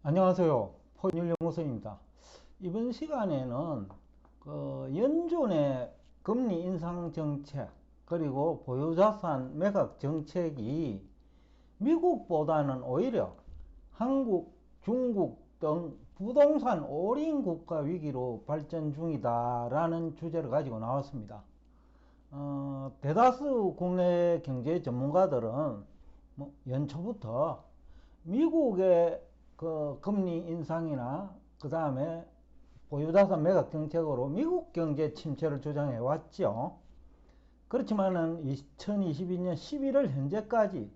안녕하세요. 포인율연구소입니다. 이번 시간에는 연준의 금리 인상 정책 그리고 보유자산 매각 정책이 미국보다는 오히려 한국, 중국 등 부동산 올인 국가 위기로 발전 중이다라는 주제를 가지고 나왔습니다. 대다수 국내 경제 전문가들은 연초부터 미국의 금리 인상이나 그 다음에 보유자산 매각 정책으로 미국 경제 침체를 주장해 왔죠. 그렇지만은 2022년 11월 현재까지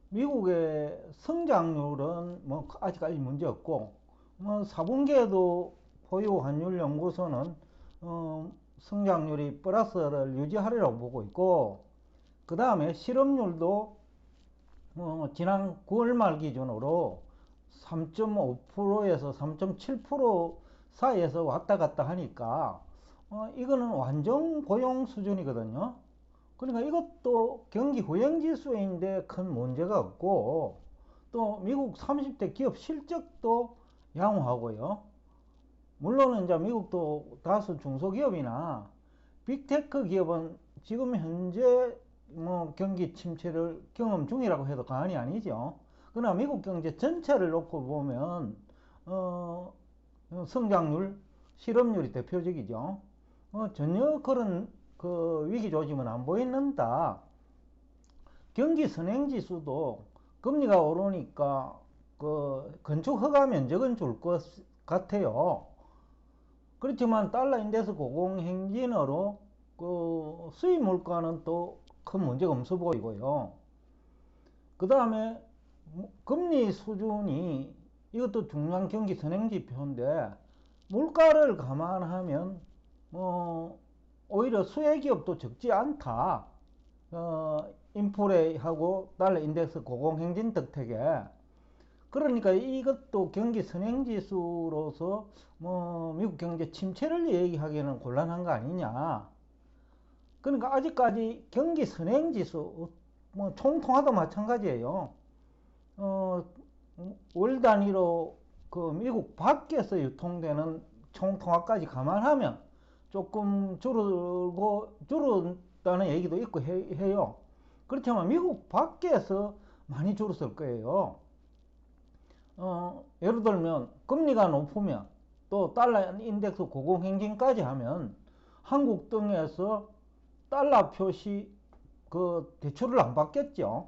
미국의 성장률은 아직까지 문제 없고 4분기에도 포유 환율 연구소는 성장률이 플러스를 유지하리라고 보고 있고, 그 다음에 실업률도 지난 9월 말 기준으로 3.5%에서 3.7% 사이에서 왔다 갔다 하니까 이거는 완전 고용 수준이거든요. 그러니까 이것도 경기 후행 지수인데 큰 문제가 없고, 또 미국 30대 기업 실적도 양호하고요. 물론 이제 미국도 다수 중소기업이나 빅테크 기업은 지금 현재 경기 침체를 경험 중이라고 해도 과언이 아니죠. 그러나 미국 경제 전체를 놓고 보면 성장률, 실업률이 대표적이죠. 전혀 그런 위기 조짐은 안 보이는다. 경기 선행 지수도 금리가 오르니까 건축 허가 면적은 줄 것 같아요. 그렇지만 달러 인덱스 고공행진으로 수입 물가는 또 큰 문제가 없어 보이고요. 그 다음에 금리 수준이, 이것도 중요한 경기 선행 지표인데, 물가를 감안하면 오히려 수혜기업도 적지 않다. 인플레하고 달러 인덱스 고공행진 덕택에. 그러니까 이것도 경기 선행지수로서 미국 경제 침체를 얘기하기에는 곤란한 거 아니냐. 그러니까 아직까지 경기 선행지수, 총통화도 마찬가지예요. 월 단위로 미국 밖에서 유통되는 총통화까지 감안하면 조금 줄었다는 얘기도 있고 해요. 그렇지만 미국 밖에서 많이 줄었을 거예요. 예를 들면 금리가 높으면, 또 달러 인덱스 고공행진까지 하면 한국 등에서 달러 표시 대출을 안 받겠죠.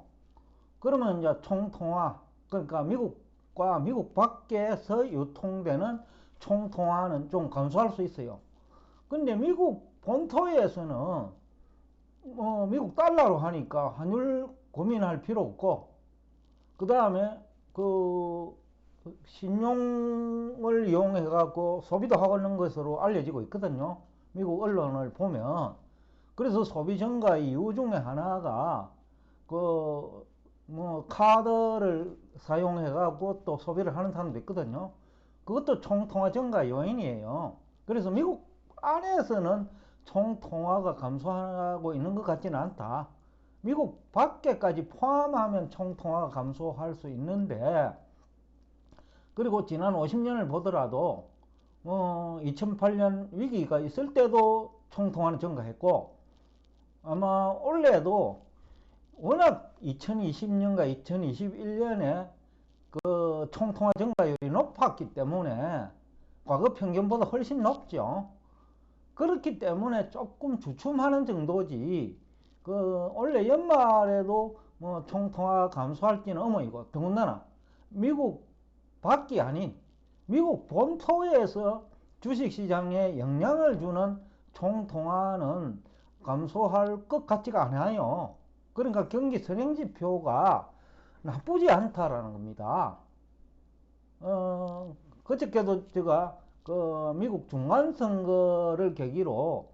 그러면 이제 총통화, 그러니까 미국과 미국 밖에서 유통되는 총통화는 좀 감소할 수 있어요. 근데 미국 본토에서는 미국 달러로 하니까 환율 고민할 필요 없고, 그 다음에 신용을 이용해 갖고 소비도 하는 것으로 알려지고 있거든요. 미국 언론을 보면. 그래서 소비 증가 이유 중에 하나가 카드를 사용해 갖고 또 소비를 하는 사람도 있거든요. 그것도 총통화 증가 요인이에요. 그래서 미국 안에서는 총통화가 감소하고 있는 것 같지는 않다. 미국 밖에까지 포함하면 총통화가 감소할 수 있는데, 그리고 지난 50년을 보더라도 2008년 위기가 있을 때도 총통화는 증가했고, 아마 올해도 워낙 2020년과 2021년에 총통화 증가율이 높았기 때문에 과거 평균보다 훨씬 높죠. 그렇기 때문에 조금 주춤하는 정도지, 원래 연말에도 총통화 감소할지는 어머니고, 더군다나 미국 밖이 아닌 미국 본토에서 주식시장에 영향을 주는 총통화는 감소할 것 같지가 않아요. 그러니까 경기 선행지표가 나쁘지 않다라는 겁니다. 그저께도 제가 미국 중간선거를 계기로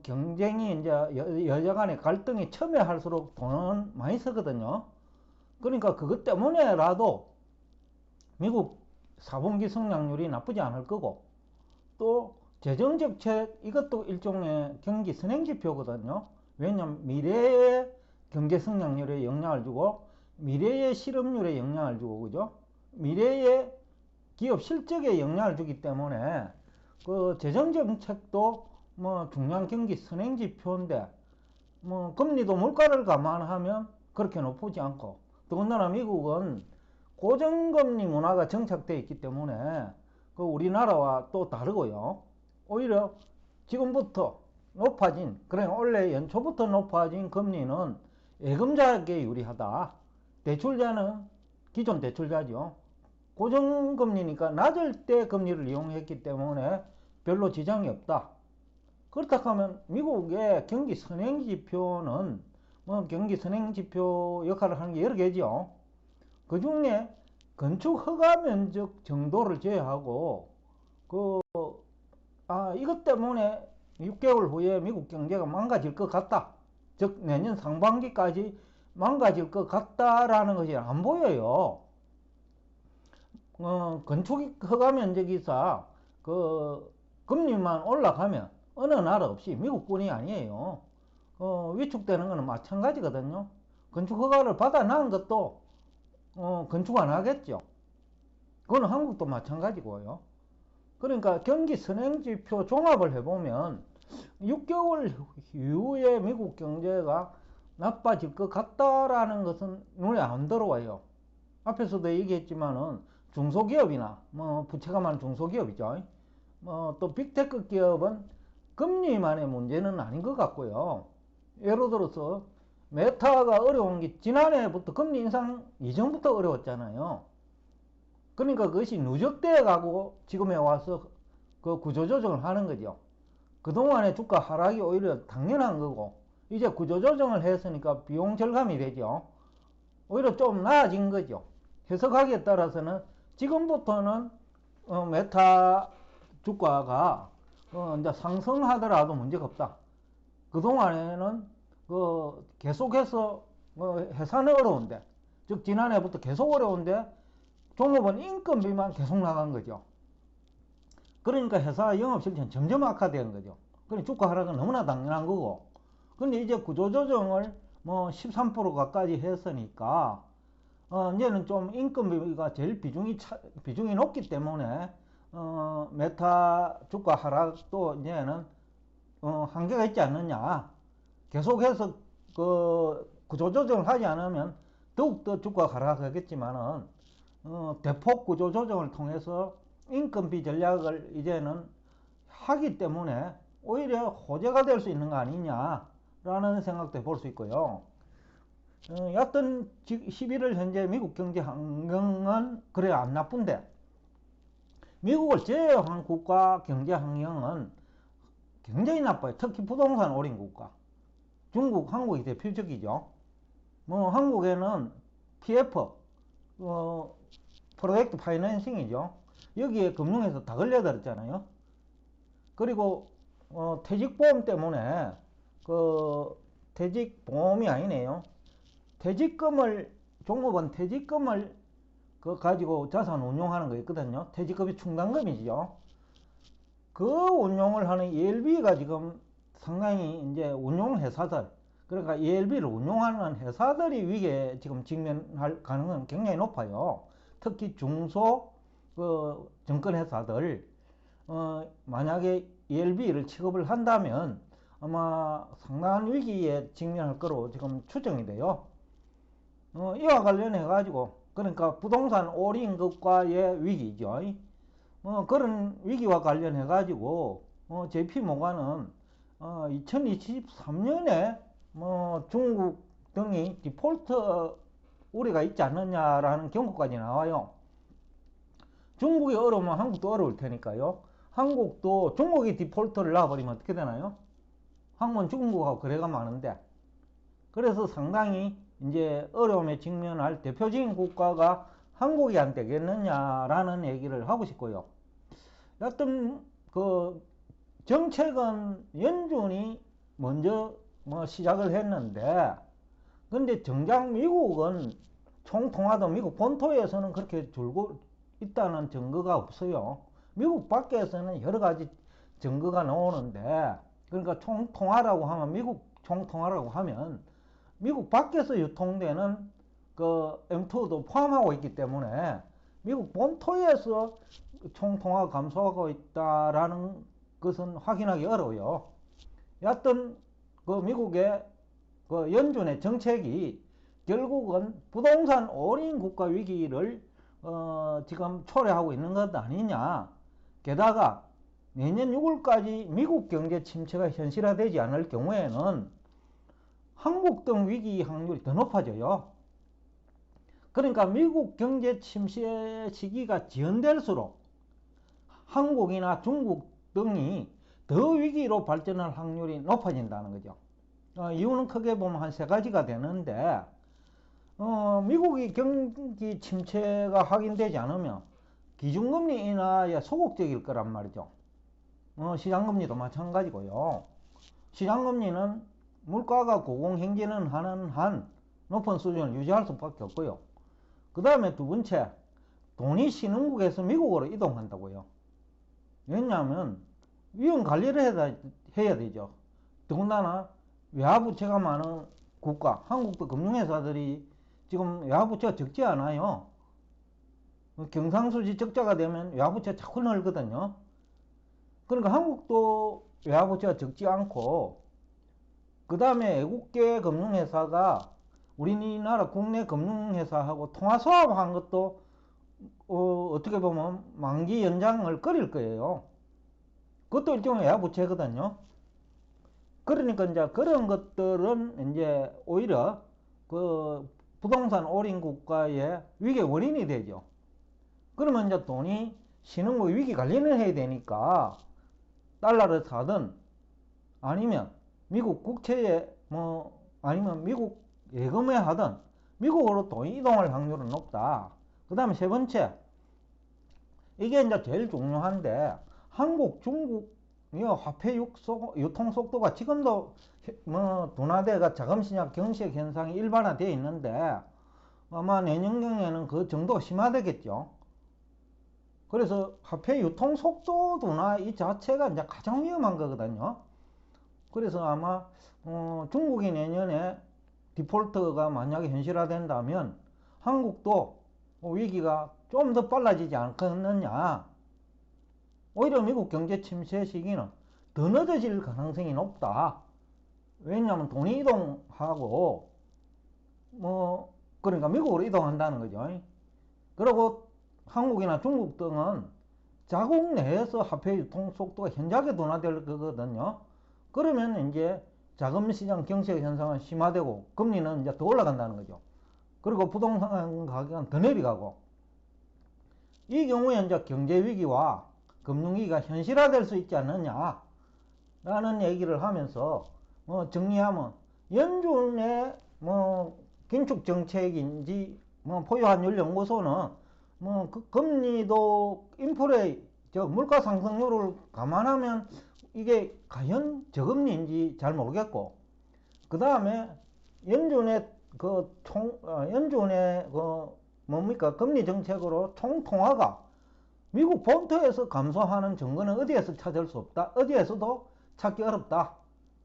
경쟁이 이제 여야 간의 갈등이 첨예할수록 돈은 많이 쓰거든요. 그러니까 그것 때문에라도 미국 4분기 성장률이 나쁘지 않을 거고, 또 재정정책, 이것도 일종의 경기 선행지표거든요. 왜냐하면 미래의 경제 성장률에 영향을 주고 미래의 실업률에 영향을 주고, 그죠? 미래의 기업 실적에 영향을 주기 때문에 그 재정 정책도 뭐 중요한 경기 선행 지표인데 뭐 금리도 물가를 감안하면 그렇게 높지 않고 더군다나 미국은 고정금리 문화가 정착되어 있기 때문에 그 우리나라와 또 다르고요. 오히려 지금부터 높아진, 그러니까 원래 연초부터 높아진 금리는 예금자에게 유리하다. 대출자는 기존 대출자죠. 고정금리니까 낮을 때 금리를 이용했기 때문에 별로 지장이 없다. 그렇다 하면 미국의 경기 선행 지표는 뭐 경기 선행 지표 역할을 하는 게 여러 개죠. 그 중에 건축 허가 면적 정도를 제외하고 이것 때문에 6개월 후에 미국 경제가 망가질 것 같다. 즉 내년 상반기까지 망가질 것 같다라는 것이 안 보여요. 건축 허가 면적이사 금리만 올라가면 어느 나라 없이 미국뿐이 아니에요. 위축되는 것은 마찬가지거든요. 건축 허가를 받아 난 것도 건축 안 하겠죠. 그건 한국도 마찬가지고요. 그러니까 경기 선행지표 종합을 해보면 6개월 이후에 미국 경제가 나빠질 것 같다라는 것은 눈에 안 들어와요. 앞에서도 얘기했지만은 중소기업이나 뭐 부채가 많은 중소기업이죠. 또 빅테크 기업은 금리만의 문제는 아닌 것 같고요. 예를 들어서 메타가 어려운 게 지난해부터 금리 인상 이전부터 어려웠잖아요. 그러니까 그것이 누적돼 가고 지금에 와서 그 구조조정을 하는 거죠. 그동안의 주가 하락이 오히려 당연한 거고 이제 구조조정을 했으니까 비용 절감이 되죠. 오히려 좀 나아진 거죠. 해석하기에 따라서는 지금부터는 메타 주가가 이제 상승하더라도 문제가 없다. 그동안에는 계속해서 회사는 어려운데, 즉 지난해부터 계속 어려운데 종업원 인건비만 계속 나간 거죠. 그러니까 회사 영업 실적은 점점 악화된 거죠. 그러니까 주가 하락은 너무나 당연한 거고. 근데 이제 구조조정을 뭐 13% 가까이 했으니까 이제는 좀 인건비가 제일 비중이 높기 때문에 메타 주가 하락도 이제는 한계가 있지 않느냐. 계속해서 그 구조조정을 하지 않으면 더욱더 주가가 하락하겠지만은 대폭 구조조정을 통해서 인건비 전략을 이제는 하기 때문에 오히려 호재가 될 수 있는 거 아니냐라는 생각도 해볼 수 있고요. 여하튼 11월 현재 미국 경제 환경은 그래 안 나쁜데 미국을 제외한 국가 경제 환경은 굉장히 나빠요. 특히 부동산 올인 국가. 중국, 한국이 대표적이죠. 뭐 한국에는 PF, 프로젝트 파이낸싱이죠. 여기에 금융에서 다 걸려들었잖아요. 그리고 퇴직보험 때문에 퇴직보험이 아니네요. 종업원 퇴직금을 가지고 자산 운용하는 거 있거든요. 퇴직금이 충당금이죠. 그 운용을 하는 ELB가 지금 상당히 이제 운용회사들, 그러니까 ELB를 운용하는 회사들이 위기에 지금 직면할 가능성은 굉장히 높아요. 특히 중소 증권회사들, 만약에 ELB를 취급을 한다면 아마 상당한 위기에 직면할 거로 지금 추정이 돼요. 이와 관련해 가지고 그러니까 부동산 올인 것과의 위기죠. 그런 위기와 관련해 가지고 JP모간은 2023년에 중국 등이 디폴트 우려가 있지 않느냐라는 경고까지 나와요. 중국이 어려우면 한국도 어려울 테니까요. 한국도 중국이 디폴트를 놔버리면 어떻게 되나요? 한국은 중국하고 거래가 많은데, 그래서 상당히 이제 어려움에 직면할 대표적인 국가가 한국이 안 되겠느냐라는 얘기를 하고 싶고요. 여하튼 정책은 연준이 먼저 시작을 했는데, 근데 정작 미국은 총통화도 미국 본토에서는 그렇게 줄고 있다는 증거가 없어요. 미국 밖에서는 여러 가지 증거가 나오는데, 그러니까 총통화라고 하면 미국 총통화라고 하면 미국 밖에서 유통되는 M2도 포함하고 있기 때문에 미국 본토에서 총통화가 감소하고 있다라는 것은 확인하기 어려워요. 여하튼 그 미국의 그 연준의 정책이 결국은 부동산 올인 국가 위기를 지금 초래하고 있는 것 아니냐. 게다가 내년 6월까지 미국 경제 침체가 현실화되지 않을 경우에는 한국 등 위기 확률이 더 높아져요. 그러니까 미국 경제 침체 시기가 지연될수록 한국이나 중국 등이 더 위기로 발전할 확률이 높아진다는 거죠. 이유는 크게 보면 한 세 가지가 되는데, 미국이 경기 침체가 확인되지 않으면 기준금리 인하에 소극적일 거란 말이죠. 시장금리도 마찬가지고요. 시장금리는 물가가 고공행진을 하는 한 높은 수준을 유지할 수밖에 없고요. 그 다음에 두 번째, 돈이 신흥국에서 미국으로 이동한다고요. 왜냐하면 위험 관리를 해야 되죠. 더군다나 외화부채가 많은 국가, 한국도 금융회사들이 지금 외화부채가 적지 않아요. 경상수지 적자가 되면 외화부채가 자꾸 늘거든요. 그러니까 한국도 외화부채가 적지 않고, 그 다음에 외국계 금융회사가 우리나라 국내 금융회사하고 통화수합한 것도 어떻게 보면 만기 연장을 꺼릴 거예요. 그것도 일종의 외화부채거든요. 그러니까 이제 그런 것들은 이제 오히려 그 부동산 올인 국가의 위기의 원인이 되죠. 그러면 이제 돈이 신흥국 위기 관리를 해야 되니까 달러를 사든 아니면 미국 국채에 아니면 미국 예금에 하든 미국으로 돈이 이동할 확률은 높다. 그 다음에 세 번째, 이게 이제 제일 중요한데, 한국, 중국 화폐 유통 속도가 지금도 둔화돼가 자금시장 경색 현상이 일반화되어 있는데 아마 내년경에는 그 정도가 심화되겠죠. 그래서 화폐 유통 속도 둔화 이 자체가 이제 가장 위험한 거거든요. 그래서 아마 중국이 내년에 디폴트가 만약에 현실화된다면 한국도 위기가 좀 더 빨라지지 않겠느냐. 오히려 미국 경제 침체 시기는 더 늦어질 가능성이 높다. 왜냐하면 돈이 이동하고 그러니까 미국으로 이동한다는 거죠. 그리고 한국이나 중국 등은 자국 내에서 화폐 유통 속도가 현저하게 둔화될 거거든요. 그러면 이제 자금시장 경색 현상은 심화되고 금리는 이제 더 올라간다는 거죠. 그리고 부동산 가격은 더 내려가고, 이 경우에 이제 경제 위기와 금융위기가 현실화될 수 있지 않느냐 라는 얘기를 하면서 정리하면, 연준의 긴축 정책인지 포유한 연구소는 금리도 인플레 물가 상승률을 감안하면 이게 과연 저금리인지 잘 모르겠고, 그 다음에 연준의 연준의 금리 정책으로 총통화가 미국 본토에서 감소하는 증거는 어디에서 찾을 수 없다. 어디에서도 찾기 어렵다.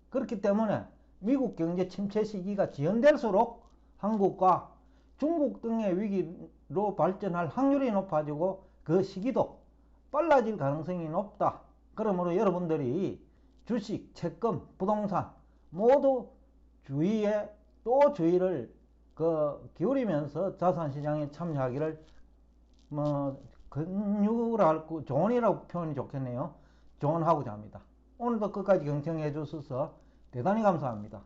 그렇기 때문에 미국 경제 침체 시기가 지연될수록 한국과 중국 등의 위기로 발전할 확률이 높아지고 그 시기도 빨라질 가능성이 높다. 그러므로 여러분들이 주식, 채권, 부동산 모두 주의에 또 주의를 기울이면서 자산시장에 참여하기를 권유랄고 조언이라고 표현이 좋겠네요. 조언하고자 합니다. 오늘도 끝까지 경청해 주셔서 대단히 감사합니다.